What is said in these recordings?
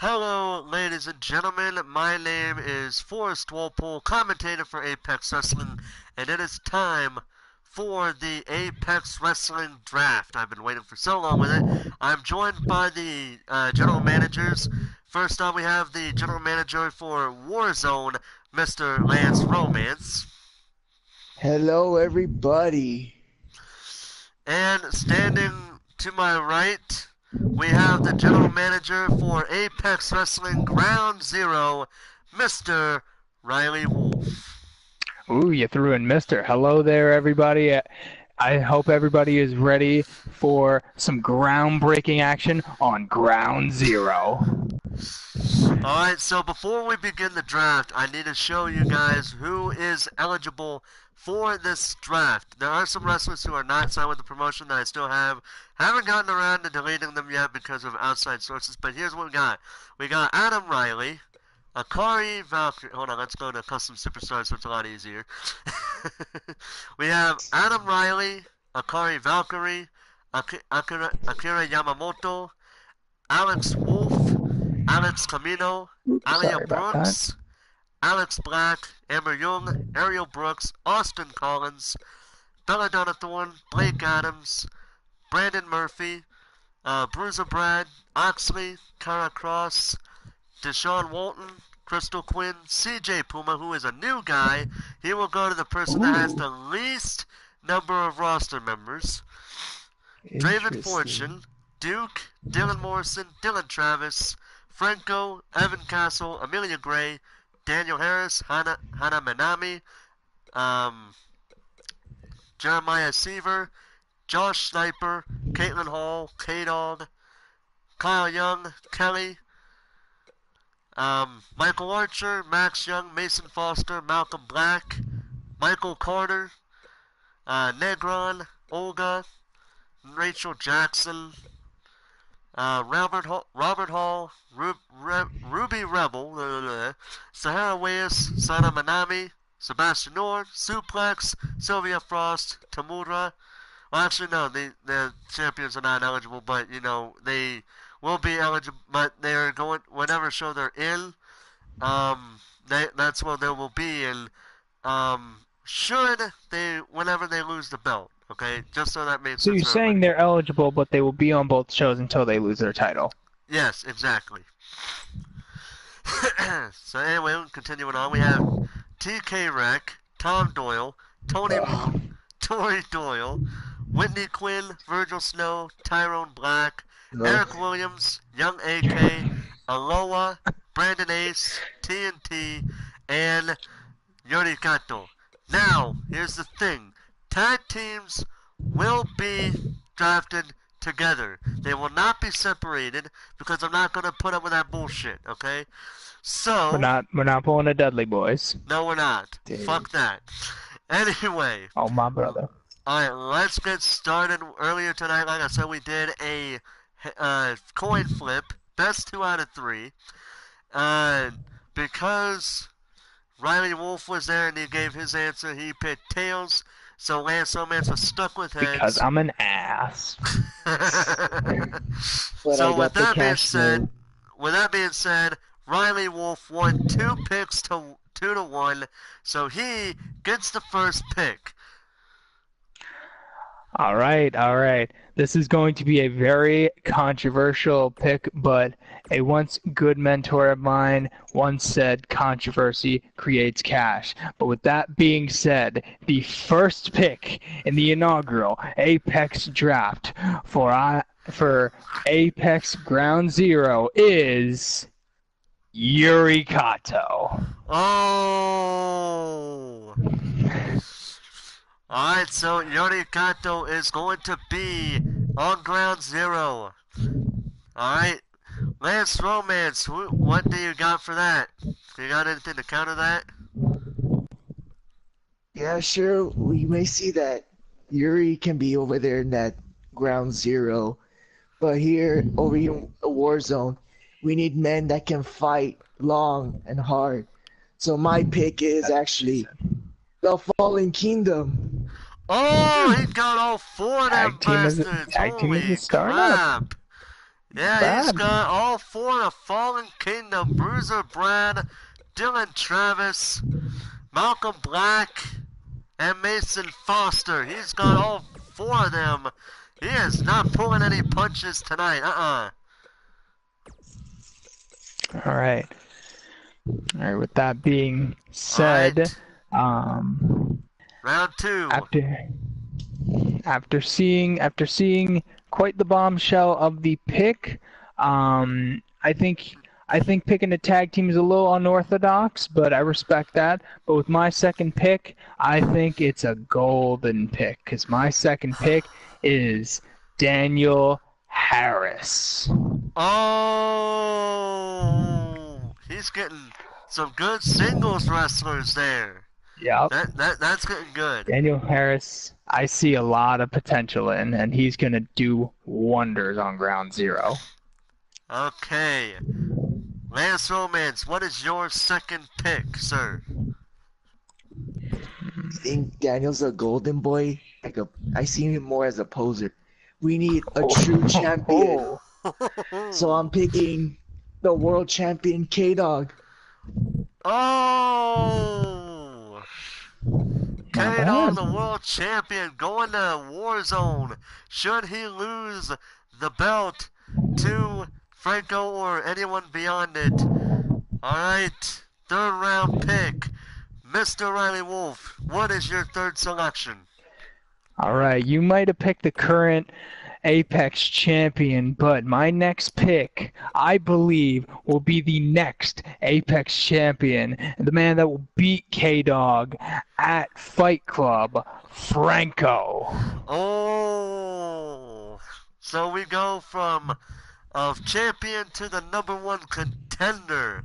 Hello, ladies and gentlemen. My name is Forrest Walpole, commentator for Apex Wrestling, and it is time for the Apex Wrestling Draft. I've been waiting for so long with it. I'm joined by the general managers. First up, we have the general manager for Warzone, Mr. Lance Romance. Hello, everybody. And standing to my right, we have the general manager for Apex Wrestling Ground Zero, Mr. Riley Wolf. Ooh, you threw in Mister. Hello there, everybody. I hope everybody is ready for some groundbreaking action on Ground Zero. Alright, so before we begin the draft, I need to show you guys who is eligible for this draft. There are some wrestlers who are not signed with the promotion that I still haven't gotten around to deleting them yet because of outside sources, but here's what we got. We got Adam Riley, Akari Valkyrie. Hold on, let's go to Custom Superstars so it's a lot easier. We have Adam Riley, Akari Valkyrie, Akira Yamamoto, Alex Wolf, Alex Camino, Alia Sorry about that. Brooks, Alex Black, Amber Young, Ariel Brooks, Austin Collins, Belladonna Thorne, Blake Adams, Brandon Murphy, Bruiser Brad, Oxley, Kara Cross, Deshaun Walton, Crystal Quinn, CJ Puma, who is a new guy. He will go to the person that has the least number of roster members. Draven Interesting. Fortune, Duke, Dylan Morrison, Dylan Travis, Franco, Evan Castle, Amelia Gray, Daniel Harris, Hana Manami, Jeremiah Seaver, Josh Sniper, Caitlin Hall, K-Dog, Kyle Young, Kelly, Michael Archer, Max Young, Mason Foster, Malcolm Black, Michael Carter, Negron, Olga, Rachel Jackson, Robert Hall, Ruby Rebel, Sahara Weyes, Sana Manami, Sebastian Orr, Suplex, Sylvia Frost, Tamura. Well, actually, no, the champions are not eligible, but, they will be eligible, but they're going, whatever show they're in, that's what they will be in, whenever they lose the belt. Okay, just so that makes So sense you're for everybody. saying they're eligible, but they will be on both shows until they lose their title. Yes, exactly. So anyway, continuing on, we have TK Rec, Tom Doyle, Tony Moon, Tori Doyle, Whitney Quinn, Virgil Snow, Tyrone Black, Ugh. Eric Williams, Young AK, Aloha, Brandon Ace, TNT, and Yuri Kato. Now, here's the thing. Tag teams will be drafted together. They will not be separated because I'm not going to put up with that bullshit, okay? We're So, not pulling the Dudley Boys. no, we're not. Dang. Fuck that. Anyway, Oh, my brother. alright, let's get started. Earlier tonight, like I said, we did a coin flip, best 2 out of 3. Because Riley Wolf was there and he gave his answer, he picked tails. So Lance Romance was stuck with heads. Because I'm an ass. But So I got the cash now. with that being said, Riley Wolf won 2 picks to 2-1, so he gets the first pick. All right. This is going to be a very controversial pick, but a once good mentor of mine once said controversy creates cash. But with that being said, the first pick in the inaugural Apex draft for Apex Ground Zero is Yuri Kato. Oh! Alright, so Yuri Kato is going to be on Ground Zero. Alright, Lance Romance, what do you got for that? You got anything to counter that? Yeah, sure. We may see that Yuri can be over there in that ground zero, but here over here in a war zone, we need men that can fight long and hard. So my pick is actually the Fallen Kingdom. Oh, he got all 4 of them Tag team is bastards. tag team is Holy starting up. crap. Yeah, he's bad. got all 4 of Fallen Kingdom, Bruiser Brad, Dylan Travis, Malcolm Black, and Mason Foster. He's got all 4 of them. He is not pulling any punches tonight. All right. All right. With that being said, Round 2. after seeing quite the bombshell of the pick, I think picking a tag team is a little unorthodox, but I respect that. But with my second pick, I think it's a golden pick because my second pick is Daniel Harris. Oh, he's getting some good singles wrestlers there. Yep. That's getting good. Daniel Harris, I see a lot of potential in, and he's going to do wonders on Ground Zero. Okay. Lance Romance, what is your second pick, sir? I think Daniel's a golden boy. I see him more as a poser. We need a true champion. So I'm picking the world champion K-Dog. Oh! K-Dog, the world champion, going to Warzone. Should he lose the belt to Franco or anyone beyond it? Alright, third round pick. Mr. Riley Wolf, what is your third selection? All right, you might have picked the current Apex champion, but my next pick, I believe, will be the next Apex champion, the man that will beat K-Dog at Fight Club, Franco. Oh, so we go from of champion to the #1 contender.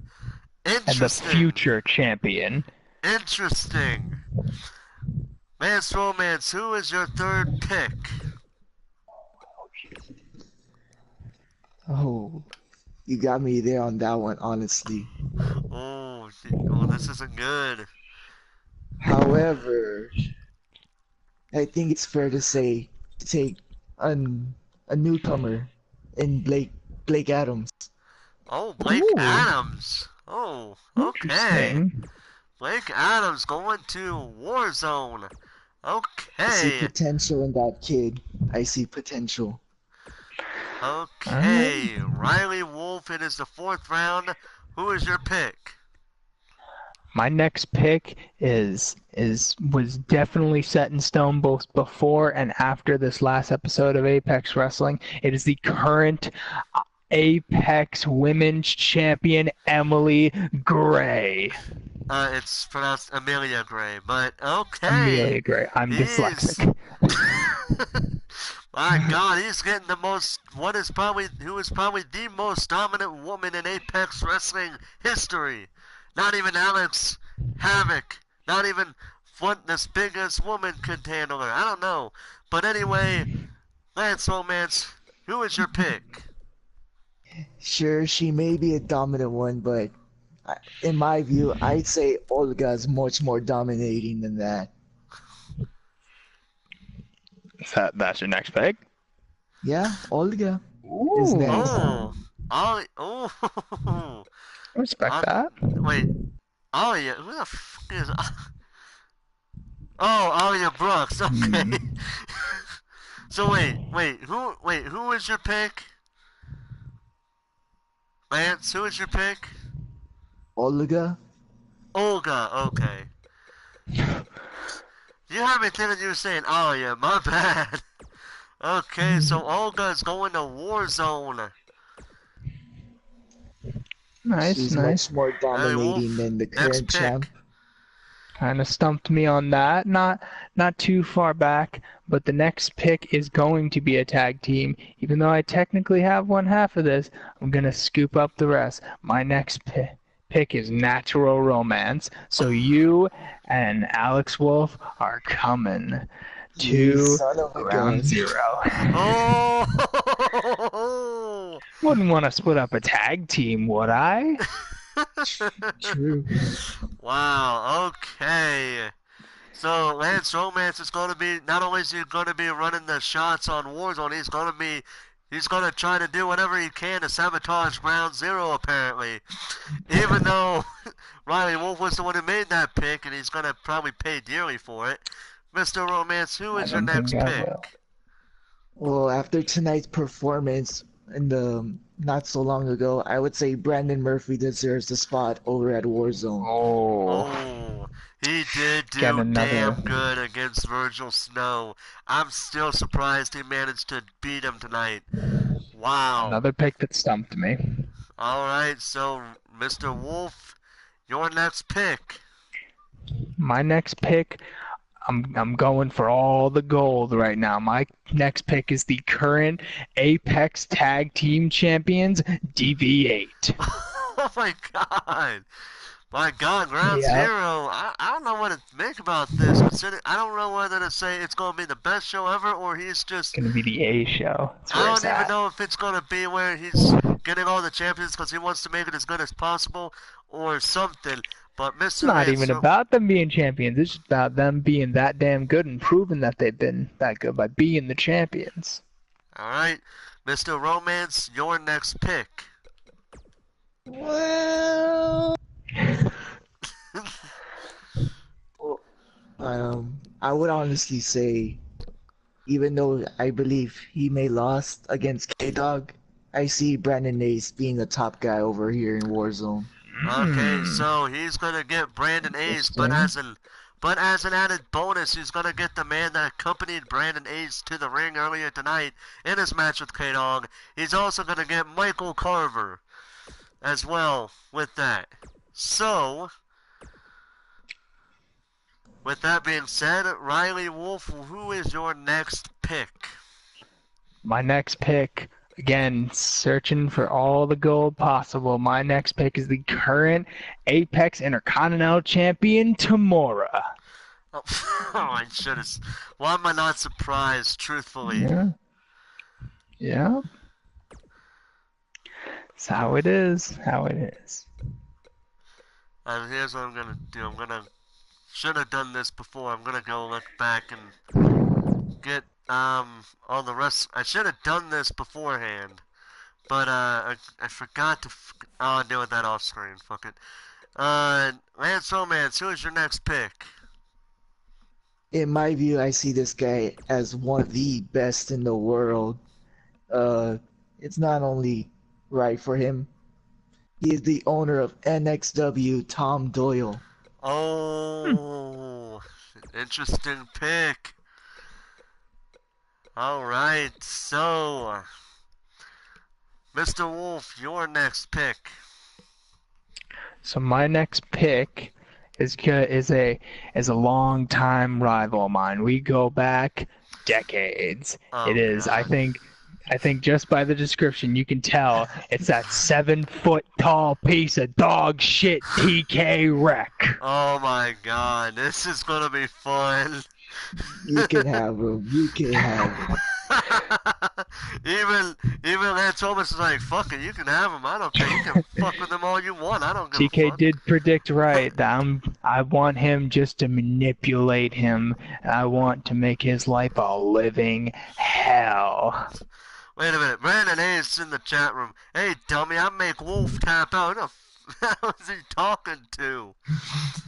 And the Interesting. future champion. Interesting. Lance Romance, who is your third pick? Oh, you got me there on that one, honestly. Oh, this isn't good. However, I think it's fair to say to take a newcomer in Blake Adams. Oh, Blake Ooh. Adams. Oh, okay. Interesting. Blake Adams going to Warzone. I see Okay. potential in that kid. I see potential. Okay. Riley Wolf, it is the 4th round. Who is your pick? My next pick was definitely set in stone both before and after this last episode of Apex Wrestling. It is the current Apex Women's Champion, Emily Gray. It's pronounced Amelia Gray, but okay. Amelia Gray. I'm He's- dyslexic. My God, he's getting the most. Who is probably the most dominant woman in Apex Wrestling history. Not even Alex Havoc. Not even this biggest woman could handle her. I don't know. But anyway, Lance Romance, who is your pick? Sure, she may be a dominant one, but in my view, I'd say Olga is much more dominating than that. That's your next pick? Yeah, Olga is Ooh, next. Oh, Ollie. Oh, I respect that. wait. Ollie, who the fuck is? Oh, Ollie Brooks. Okay. So who is your pick? Lance, who is your pick? Olga? Olga. Okay. You had me thinking you were saying, oh yeah, my bad. Okay, so Olga is going to Warzone. Nice, She's nice. much more Wolf, dominating than the next current pick. champ. Kind of stumped me on that. Not too far back, but the next pick is going to be a tag team. Even though I technically have one half of this, I'm gonna scoop up the rest. My next pick is Natural Romance. So you and Alex Wolf are coming You to son of a Ground gun. Zero. Oh! Wouldn't want to split up a tag team, would I? True. Wow, okay. So Lance Romance is going to be, not only is he going to be running the shots on Warzone, he's going to be He's gonna try to do whatever he can to sabotage Ground Zero, apparently. Even though Riley Wolf was the one who made that pick, and he's gonna probably pay dearly for it. Mr. Romance, who I is your don't next think I pick? will. Well, after tonight's performance in the not so long ago, I would say Brandon Murphy deserves the spot over at Warzone. Oh, Oh, he did Get do another- damn good against Virgil Snow. I'm still surprised he managed to beat him tonight. Wow. another pick that stumped me. Alright, so Mr. Wolf, your next pick. My next pick, I'm going for all the gold right now. My next pick is the current Apex Tag Team Champions, DV8. Oh my god. My god, Ground Yeah. Zero. I don't know what to make about this. I don't know whether to say it's going to be the best show ever or he's just. It's gonna be the A show. That's where I it's don't even at. know if it's going to be where he's getting all the champions because he wants to make it as good as possible or something. But Mr. It's not even Ransom- about them being champions. It's just about them being that damn good and proving that they've been that good by being the champions. Alright, Mr. Romance, your next pick. Well, I would honestly say, even though I believe he may lost against K-Dog, I see Brandon Ace being the top guy over here in Warzone. Okay, so he's gonna get Brandon Ace, but as an added bonus, he's gonna get the man that accompanied Brandon Ace to the ring earlier tonight in his match with K-Dog. He's also gonna get Michael Carver as well with that. So, with that being said, Riley Wolf, who is your next pick? My next pick, again, searching for all the gold possible. My next pick is the current Apex Intercontinental Champion, Tamura. Oh, I should have. Why am I not surprised, truthfully? Yeah. Yeah. That's how it is. How it is. And here's what I'm gonna do. Should have done this before. I'm gonna go look back and get all the rest. I should have done this beforehand, but I forgot to. I'll deal with that off screen. Fuck it. Lance Romance, who is your next pick? In my view, I see this guy as one of the best in the world. It's not only right for him. He is the owner of NXW, Tom Doyle. Oh, interesting pick. Alright, so Mr. Wolf, your next pick. So my next pick is a long time rival of mine. We go back decades. Oh, It is. God. I think just by the description you can tell it's that 7-foot tall piece of dog shit TK Wreck. Oh my god, this is gonna be fun. You can have him. You can have him. even Lance Thomas is like, fuck it, you can have him. I don't care. You can fuck with him all you want. I don't give a TK fuck. did predict right. I want him just to manipulate him. I want to make his life a living hell. Wait a minute, Brandon Hayes in the chat room. Hey, dummy, I make Wolf tap out. Who the hell is he talking to?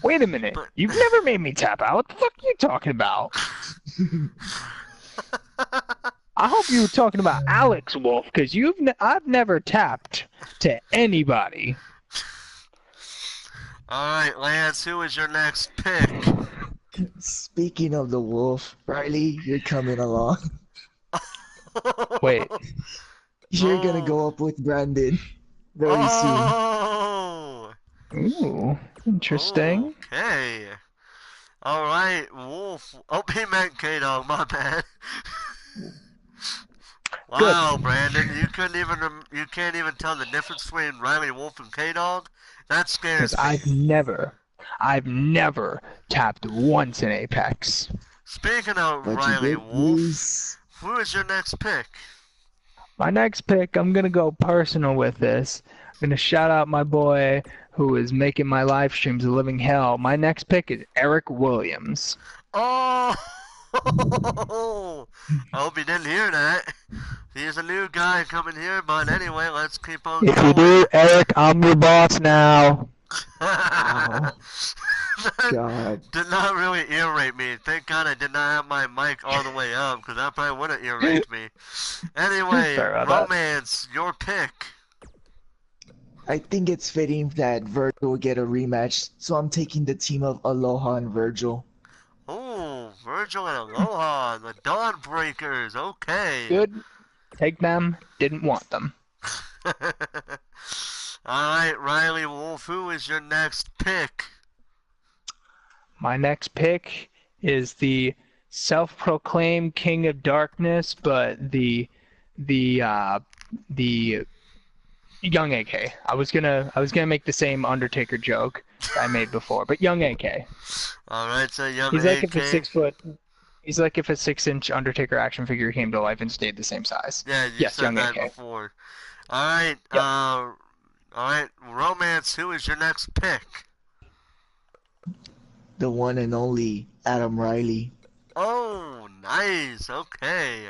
Wait a minute. But- You've never made me tap out. What the fuck are you talking about? I hope you were talking about Alex Wolf, because I've never tapped to anybody. Alright, Lance, who is your next pick? Speaking of the wolf, Riley, you're coming along. Wait, You're gonna go up with Brandon very soon. Oh! ooh, interesting. Okay. Alright, Wolf. Oh, he meant K-Dog, my bad. Wow, Brandon, you can't even tell the difference between Riley Wolf and K-Dog? That scares Because me. I've never tapped once in Apex. Speaking of But Riley you did Wolf, lose. who is your next pick? My next pick, I'm gonna go personal with this. I'm gonna shout out my boy who is making my live streams a living hell. My next pick is Eric Williams. Oh! Oh, I hope he didn't hear that. He's a new guy coming here, but anyway, let's keep on If you going. do, Eric, I'm your boss now. Ow. That God. did not really ear rape me. Thank God I did not have my mic all the way up, because that probably would have ear raped me. Anyway, Sorry about that. Romance, your pick. I think it's fitting that Virgil will get a rematch, so I'm taking the team of Aloha and Virgil. Oh, Virgil and Aloha, the Dawnbreakers. Okay. Good. Take them. Didn't want them. Alright, Riley Wolf, who is your next pick? My next pick is the self-proclaimed King of Darkness, but the young AK. I was gonna make the same Undertaker joke I made before, but young AK. Alright, so young He's like if a AK. 6 foot. He's like if a 6-inch Undertaker action figure came to life and stayed the same size. Yeah, you Yes, said young that AK. before. Alright, Yep. alright, Romance, who is your next pick? The one and only Adam Riley. Oh, nice, okay.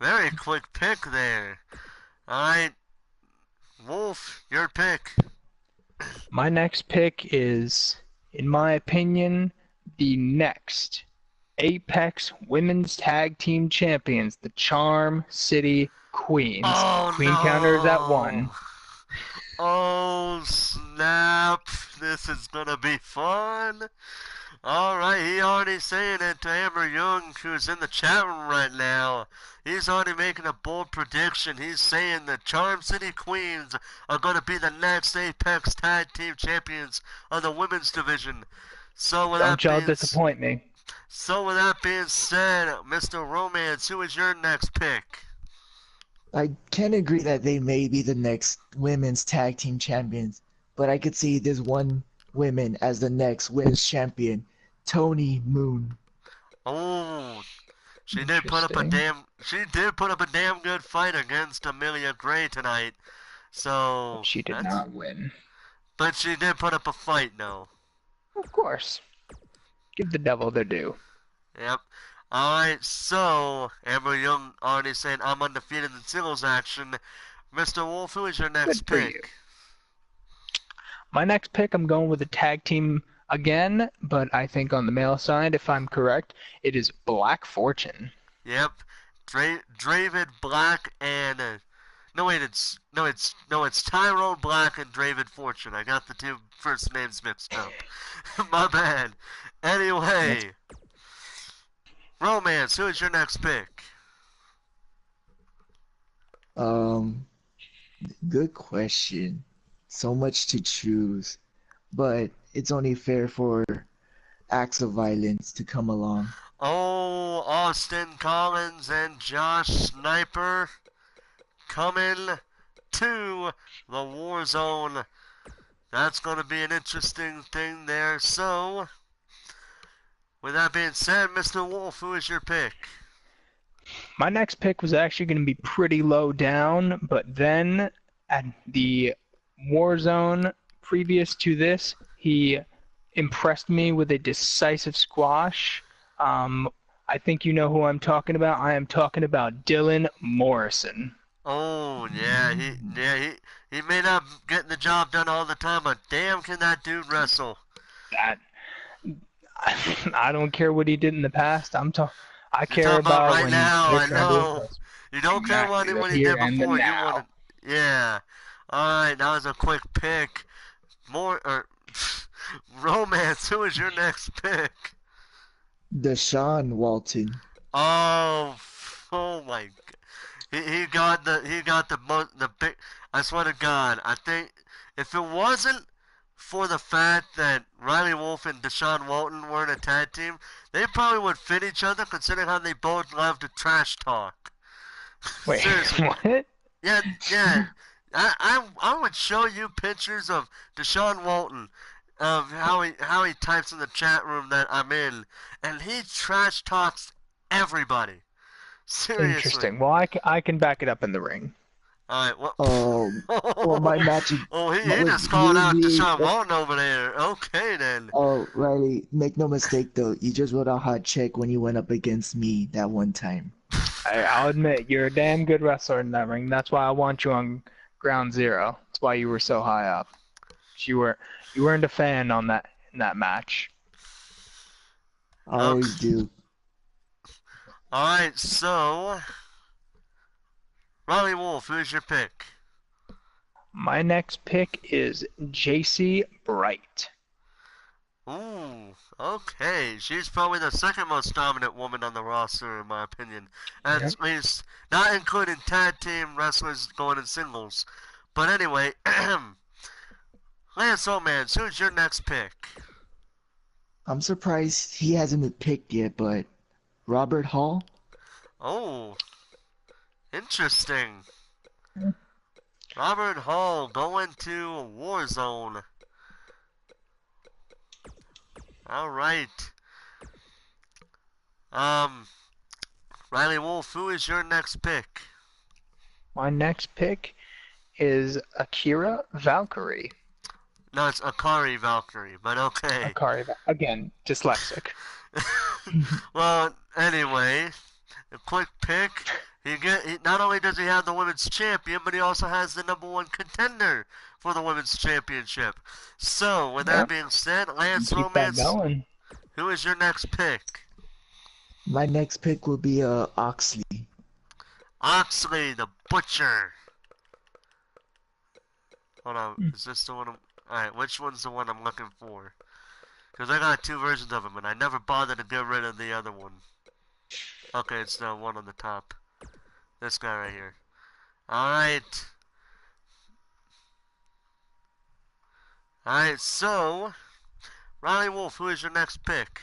Very quick pick there. Alright, Wolf, your pick. My next pick is, in my opinion, the next Apex Women's Tag Team Champions, the Charm City Queens. Oh, Queen no. counter is at 1. Oh, snap. This is gonna be fun. Alright, he already saying it to Amber Young, who's in the chat room right now. He's already making a bold prediction. He's saying the Charm City Queens are gonna be the next Apex Tag Team Champions of the women's division. So with Don't that y'all being disappoint me. said, Mr. Romance, who is your next pick? I can agree that they may be the next women's tag team champions, but I could see this one woman as the next women's champion, Tony Moon. Oh, she did put up a damn good fight against Amelia Gray tonight. So She did not win. But she did put up a fight, no. Of course. Give the devil their due. Yep. Alright, so Amber Young already saying I'm undefeated in singles action. Mr. Wolf, who is your next Good for you. pick? My next pick, I'm going with a tag team again, but I think on the male side, if I'm correct, it is Black Fortune. Yep. David Black and it's Tyrone Black and David Fortune. I got the two first names mixed up. My bad. Anyway, Romance, who is your next pick? Good question. So much to choose, but it's only fair for acts of violence to come along. Oh, Austin Collins and Josh Sniper coming to the war zone. That's going to be an interesting thing there. So, with that being said, Mr. Wolf, who is your pick? My next pick was actually going to be pretty low down, but then at the Warzone previous to this, he impressed me with a decisive squash. I think you know who I'm talking about. I am talking about Dylan Morrison. Oh, yeah, he may not get the job done all the time, but damn can that dude wrestle. That I don't care what he did in the past. I You're care talking about about right when now, he's I know. You don't care Exactly, what the he did here and the before. You now. want to, yeah. Alright, that was a quick pick. Romance, who is your next pick? Deshaun Walton. Oh, oh my God. He got the big, I swear to God, I think if it wasn't for the fact that Riley Wolf and Deshaun Walton were in a tag team, they probably would fit each other considering how they both love to trash talk. Wait, Seriously. what? Yeah, yeah. I would show you pictures of Deshaun Walton, of how he types in the chat room that I'm in, and he trash talks everybody. Seriously. Interesting. Well, I can back it up in the ring. Alright, what? Well, my match, Oh, he wait, just called out usually, Deshaun Walton over there. Okay, then. oh, Riley, make no mistake though, you just wrote a hot check when you went up against me that one time. I'll admit, you're a damn good wrestler in that ring. That's why I want you on Ground Zero. That's why you were so high up. You weren't a fan on that in that match. I Okay. always do. Alright, so. Riley Wolf, who's your pick? My next pick is JC Bright. Ooh, okay. She's probably the second most dominant woman on the roster, in my opinion. At least, not including tag team wrestlers going in singles. But anyway, Lance Omans, who's your next pick? I'm surprised he hasn't been picked yet, but Robert Hall? Oh, interesting. Robert Hall going to Warzone. Alright. Riley Wolf, who is your next pick? My next pick is Akira Valkyrie. No, it's Akari Valkyrie, but okay. Akari, again, dyslexic. Well, anyway, a quick pick. Not only does he have the women's champion, but he also has the #1 contender for the women's championship. So, with that being said, Lance Keep that Romance, going. who is your next pick? My next pick will be Oxley. Oxley, the Butcher. Hold on, is this the one? Alright, which one's the one I'm looking for? Because I got two versions of him, and I never bothered to get rid of the other one. Okay, it's the one on the top. This guy right here. Alright. Alright, so, Riley Wolf, who is your next pick?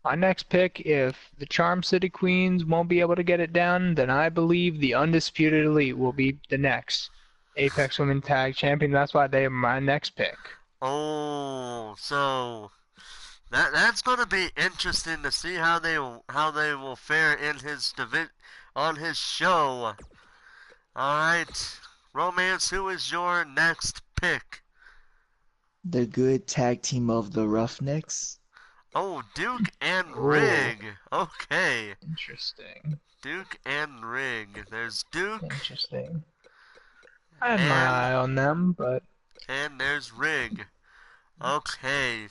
My next pick, if the Charm City Queens won't be able to get it down, then I believe the Undisputed Elite will be the next Apex Women Tag Champion. That's why they are my next pick. Oh, so that's going to be interesting to see how they will fare in his on his show. All right, Romance, who is your next pick? The good tag team of the Roughnecks. Oh, Duke and Rig. Okay, Interesting. Duke and Rig. There's Duke. Interesting. I had my eye on them, but and there's Rig. Okay.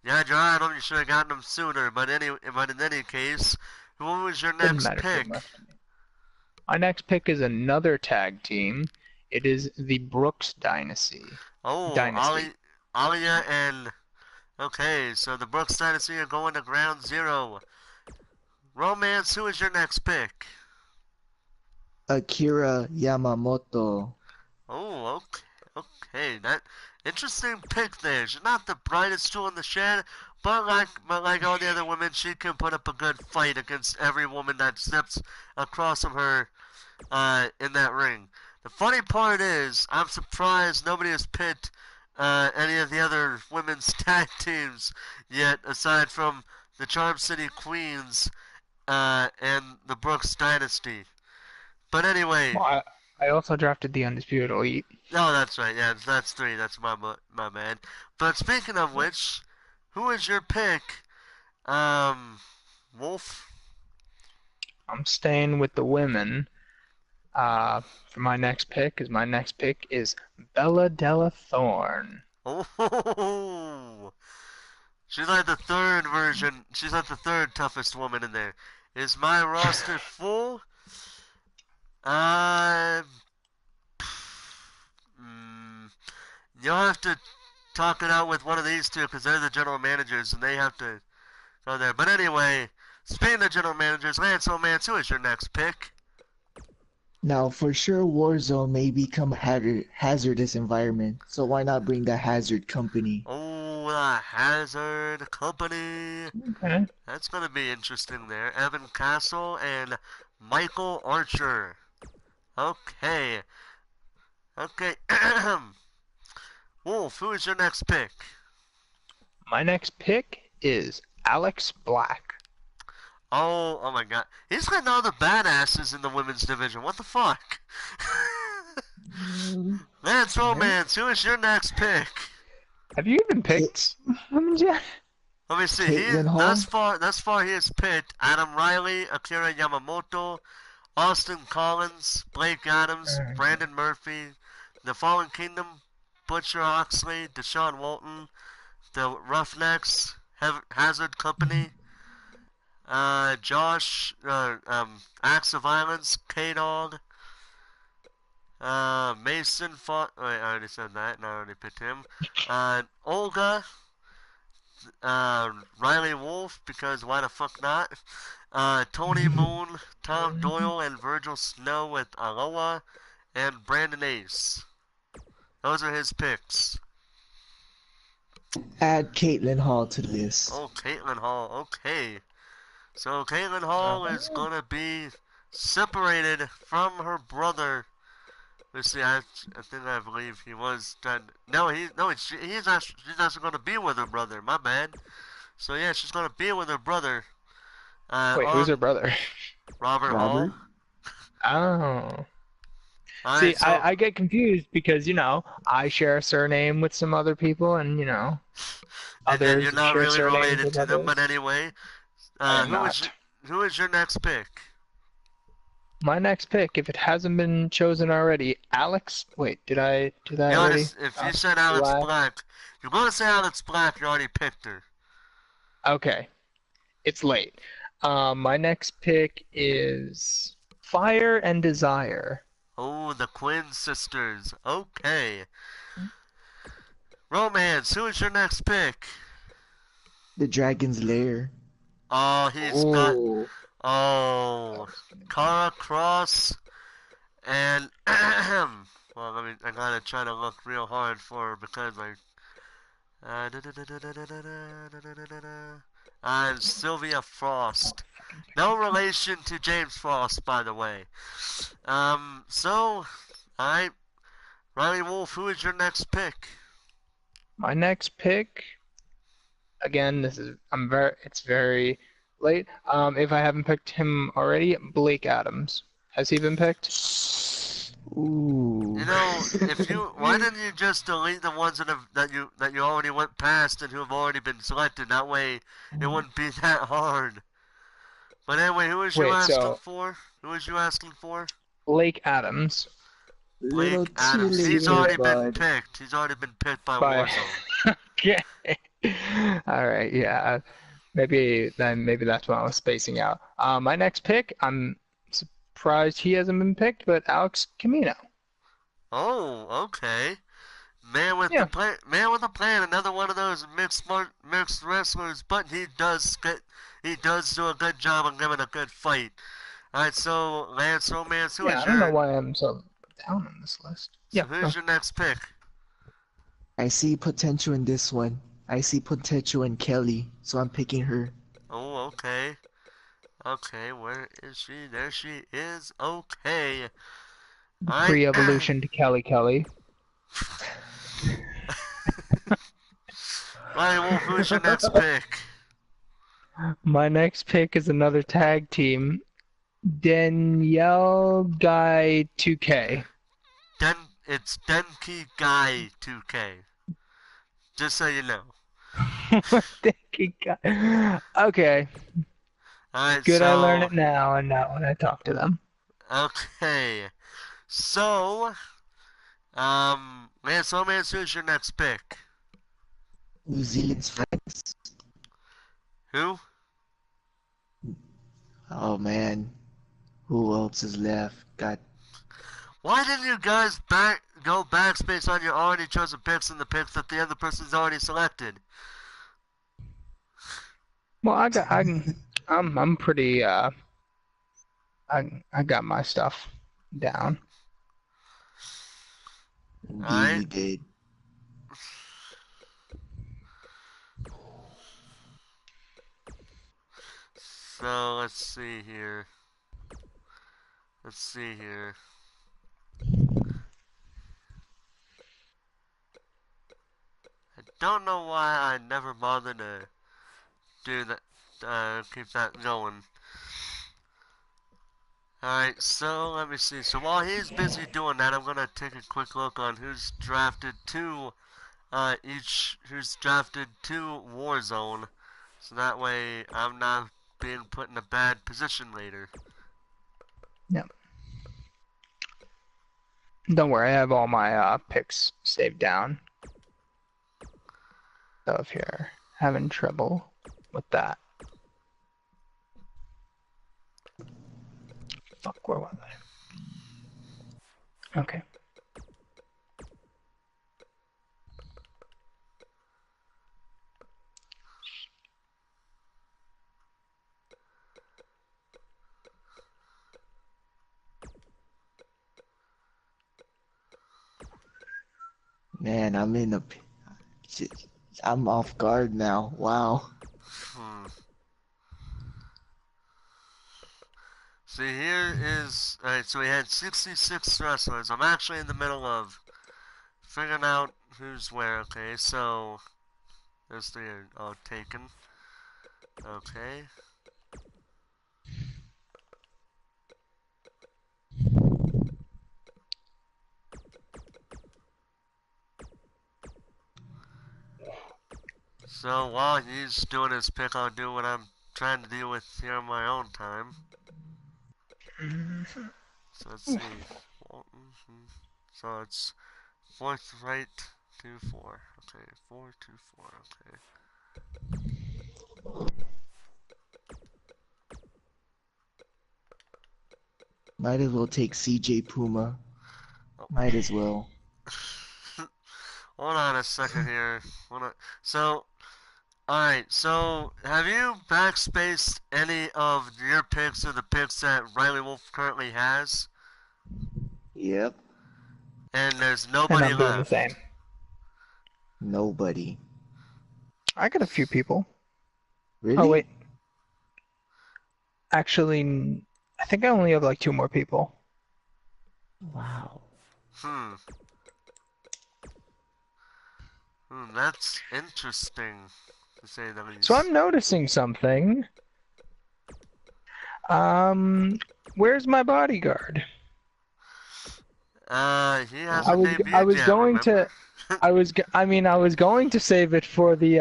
You had your eye on them, you should have gotten them sooner. But in any case, who was your didn't next matter too pick? much to me. My next pick is another tag team. It is the Brooks Dynasty. Oh, Dynasty. Alia and... Okay, so the Brooks Dynasty are going to Ground Zero. Romance, who is your next pick? Akira Yamamoto. Oh, okay. That interesting pick there. She's not the brightest tool in the shed, but like all the other women, she can put up a good fight against every woman that steps across from her in that ring. The funny part is, I'm surprised nobody has picked any of the other women's tag teams yet, aside from the Charm City Queens and the Brooks Dynasty. But anyway. Well, I also drafted the Undisputed Elite. Oh, that's right. Yeah, that's three. That's my man. But speaking of which, who is your pick? Wolf? I'm staying with the women. For my next pick is Bella Della Thorne. Oh, she's like the third version. She's like the third toughest woman in there. Is my roster full? You'll have to talk it out with one of these two because they're the general managers and they have to go there. But anyway, speaking of general managers, Lance O'Mance, who is your next pick? Now, for sure, Warzone may become a hazardous environment, so why not bring the Hazard Company? Oh, the Hazard Company. Okay. That's going to be interesting there. Evan Castle and Michael Archer. Okay. Okay. Wolf, who is your next pick? My next pick is Alex Black. Oh my God. He's got all the badasses in the women's division. What the fuck? Mm, Lance yeah. Romance, who is your next pick? Have you even picked women yet? Let me see. Caitlin Hall. Thus far he has picked Adam Riley, Akira Yamamoto, Austin Collins, Blake Adams, Brandon Murphy, The Fallen Kingdom, Butcher Oxley, Deshaun Walton, The Roughnecks, Hazard Company, Josh, Acts of Violence, K-Dog, Mason fought. Wait, I already said that, and I already picked him. Olga, Riley Wolf, because why the fuck not? Tony Moon, Tom Doyle, and Virgil Snow with Aloha, and Brandon Ace. Those are his picks. Add Caitlin Hall to the list. Oh, Caitlin Hall. Okay. So Caitlin Hall is gonna be separated from her brother. Let's see. I believe he was done. No, she's actually gonna be with her brother. My bad. So yeah, she's gonna be with her brother. Wait, who's her brother? Robert Robert. Hall. Oh. Alright, See, I get confused because, I share a surname with some other people, and, and then others you're not share really surnames related with to them. others. But anyway, I am not. who is your next pick? My next pick, if it hasn't been chosen already, Alex. Wait, did I do that already? If you said Alex Black, you're gonna say Alex Black. You already picked her. Okay, it's late. My next pick is Fire and Desire. Oh, the Quinn sisters. Okay. Romance, who is your next pick? The Dragon's Lair. Oh, he's got. Oh, Kara Cross and. Well, I gotta try to look real hard for her because and Sylvia Frost. No relation to James Frost, by the way. Alright. Riley Wolf, who is your next pick? My next pick, again, it's very late. If I haven't picked him already, Blake Adams. Has he been picked? Ooh. Why didn't you just delete the ones that you already went past and who have already been selected? That way, it wouldn't be that hard. But anyway, who is you asking for? Who is you asking for? Blake Adams. Blake Adams. He's already been picked. He's already been picked by Warzone. Okay. All right. Yeah. Maybe that's why I was spacing out. My next pick, I'm surprised he hasn't been picked, but Alex Camino. Oh, okay. Man with a plan. Another one of those mixed wrestlers, but he does do a good job of giving a good fight. All right, so Lance Romance, I don't know why I'm so down on this list. So who's your next pick? I see potential in this one. I see potential in Kelly, so I'm picking her. Oh, okay. Okay, where is she? There she is. Okay. Pre-evolution to Kelly. Ryan Wolf, who's your next pick? My next pick is another tag team. Danielle Guy 2K. It's Denki Guy 2K. Just so you know. Denki Guy. Okay. Alright, good, I learn it now and not when I talk to them. Okay. So, Lance Romance, who's your next pick? New Zealand's friends. Who? Oh man. Who else is left? Why didn't you guys go backspace on your already chosen picks and the picks that the other person's already selected? Well, I'm pretty I got my stuff down. Indeed, you did. So let's see here. I don't know why I never bothered to do that. Keep that going. Alright, so let me see. So while he's busy doing that, I'm gonna take a quick look on who's drafted to who's drafted to Warzone. So that way I'm not being put in a bad position later. Yep. Don't worry, I have all my picks saved down. So if you're having trouble with that. Fuck, where was I? Okay. Man, I'm off guard now. Wow. Hmm. See, here is... Alright, so we had 66 wrestlers. I'm actually in the middle of figuring out who's where. Okay, so... Those three are all taken. Okay. So while he's doing his pick, I'll do what I'm trying to deal with here on my own time. So let's see. So it's 4th right to 4. Okay, 4 to 4. Okay. Might as well take CJ Puma. Might as well. Hold on a second here. So, alright, so have you backspaced any of your picks or the picks that Riley Wolf currently has? Yep. And there's And nobody I'm doing the left. same. Nobody. I got a few people. Really? Oh, wait. Actually, I think I only have like 2 more people. Wow. That's interesting, to say the least. So I'm noticing something. Where's my bodyguard? He hasn't I was debuted going yet, remember? to I was going to save it for the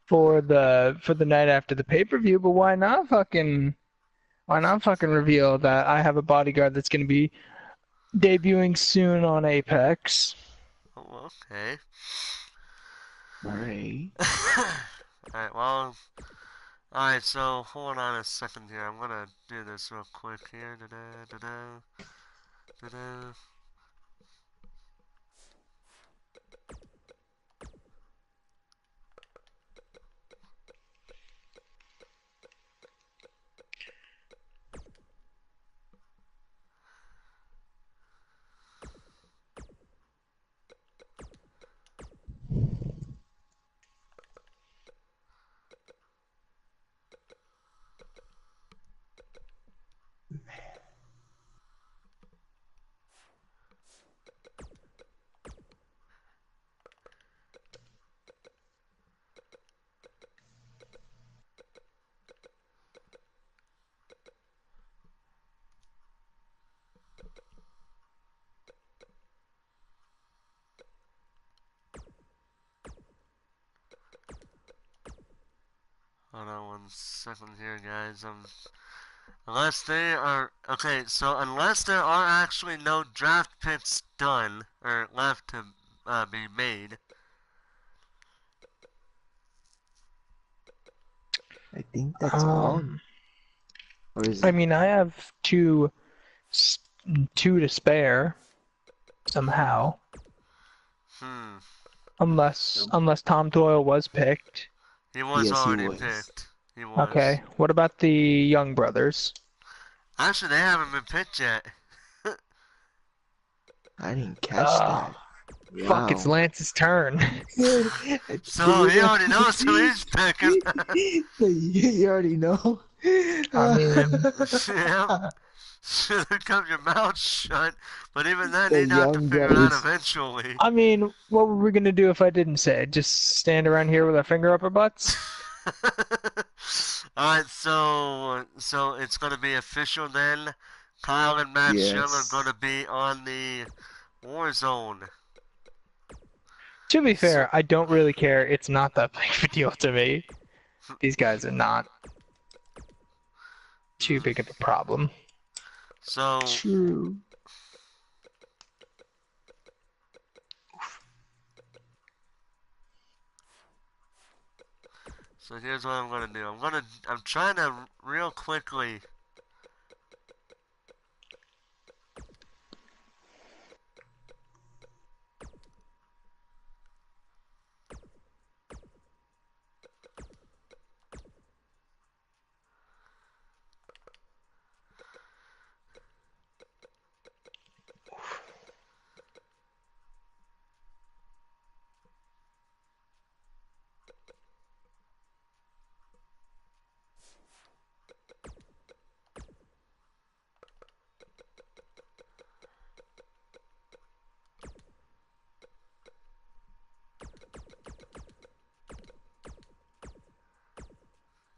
night after the pay-per-view, but why not fucking reveal that I have a bodyguard that's going to be debuting soon on Apex? Oh, okay. Alright. Alright, well... Alright, so hold on a second here. I'm gonna do this real quick here. Hold on one second here, guys. Unless they are... Okay, so unless there are actually no draft picks done, or left to be made... I think that's all. Or is I it? mean, I have two to spare somehow. Unless Tom Doyle was picked. He was Yes, he already was. picked. He was. Okay, what about the Young brothers? Actually, they haven't been picked yet. I didn't catch that. Fuck, it's Lance's turn. So he already knows who he's picking. You already know. I mean, Yeah. Should have kept your mouth shut. But even then, The he'd have to Young figure it Brothers. out eventually. I mean, what were we gonna do if I didn't say it? Just stand around here with our finger up our butts? Alright, so it's gonna be official then. Kyle and Matt Schill are Yes. gonna be on the Warzone. To be So, fair, I don't really care. It's not that big of a deal to me. These guys are not too big of a problem. so True. So here's what I'm gonna do. I'm trying to real quickly.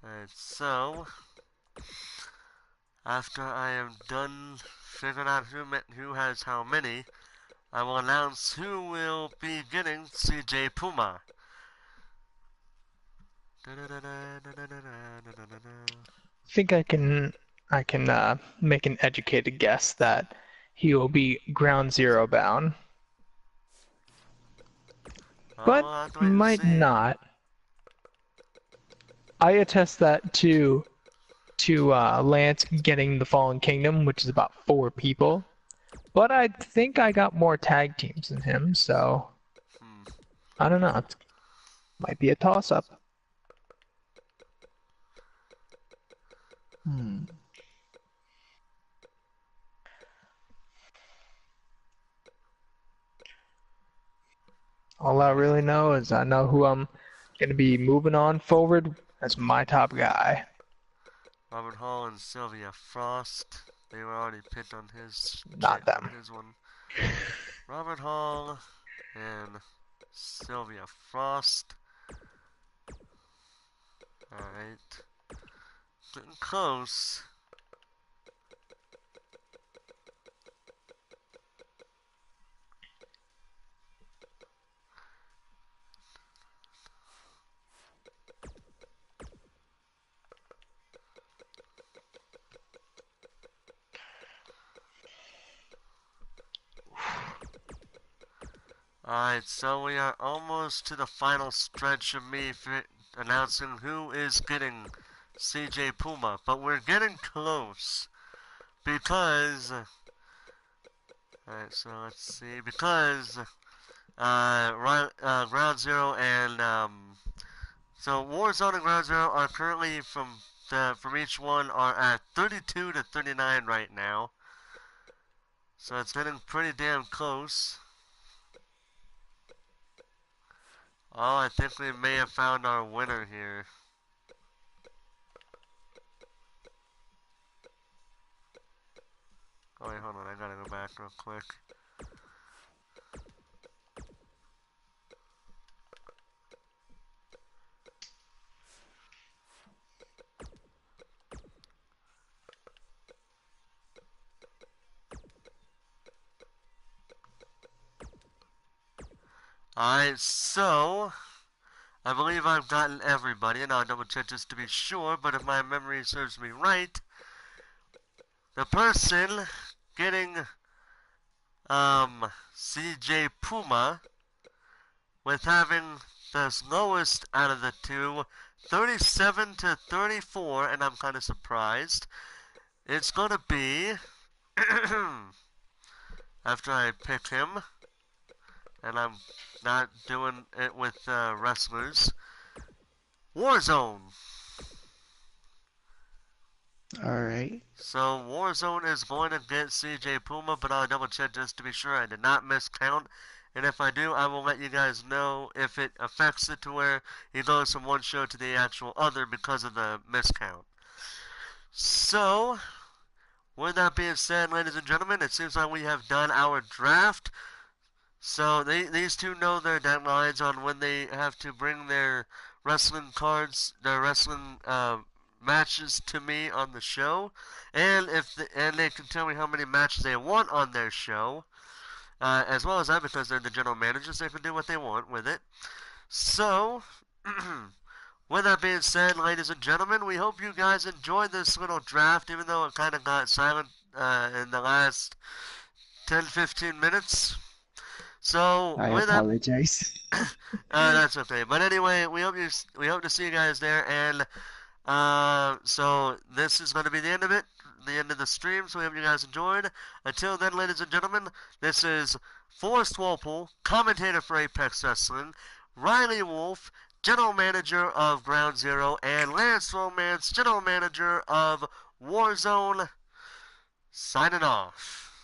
Alright, so after I am done figuring out who has how many, I will announce who will be getting CJ Puma. I think I can make an educated guess that he will be Ground Zero bound, Oh, but we'll have to wait and might see. not. I attest that to Lance getting the Fallen Kingdom, which is about 4 people. But I think I got more tag teams than him, so Hmm. I don't know. It might be a toss-up. Hmm. All I really know is I know who I'm gonna be moving on forward as my top guy. Robert Hall and Sylvia Frost. They were already picked on his Not on them. his one. Robert Hall and Sylvia Frost. Alright. Getting close. Alright, so we are almost to the final stretch of me announcing who is getting CJ Puma, but we're getting close because. Alright, so let's see. Because Ground Zero and so Warzone and Ground Zero are currently from each one are at 32 to 39 right now. So it's getting pretty damn close. Oh, I think we may have found our winner here. Oh wait, hold on, I gotta go back real quick. Alright, so I believe I've gotten everybody, and I'll double check just to be sure, but if my memory serves me right, the person getting CJ Puma with having the lowest out of the two, 37 to 34, and I'm kind of surprised. It's gonna be after I pick him, and I'm not doing it with wrestlers. Warzone. Alright. So Warzone is going to get CJ Puma, but I'll double check just to be sure I did not miscount. And if I do, I will let you guys know if it affects it to where he goes from one show to the actual other because of the miscount. So, with that being said, ladies and gentlemen, it seems like we have done our draft. So these two know their deadlines on when they have to bring their wrestling cards, their wrestling matches to me on the show, and and they can tell me how many matches they want on their show, as well as that, because they're the general managers, they can do what they want with it. So, with that being said, ladies and gentlemen, we hope you guys enjoyed this little draft, even though it kind of got silent in the last 10-15 minutes. So I with that, apologize. that's okay. But anyway, we hope to see you guys there, and so this is going to be the end of it, the end of the stream. So we hope you guys enjoyed. Until then, ladies and gentlemen, this is Forrest Walpole, commentator for Apex Wrestling, Riley Wolf, general manager of Ground Zero, and Lance Romance, general manager of Warzone, signing off.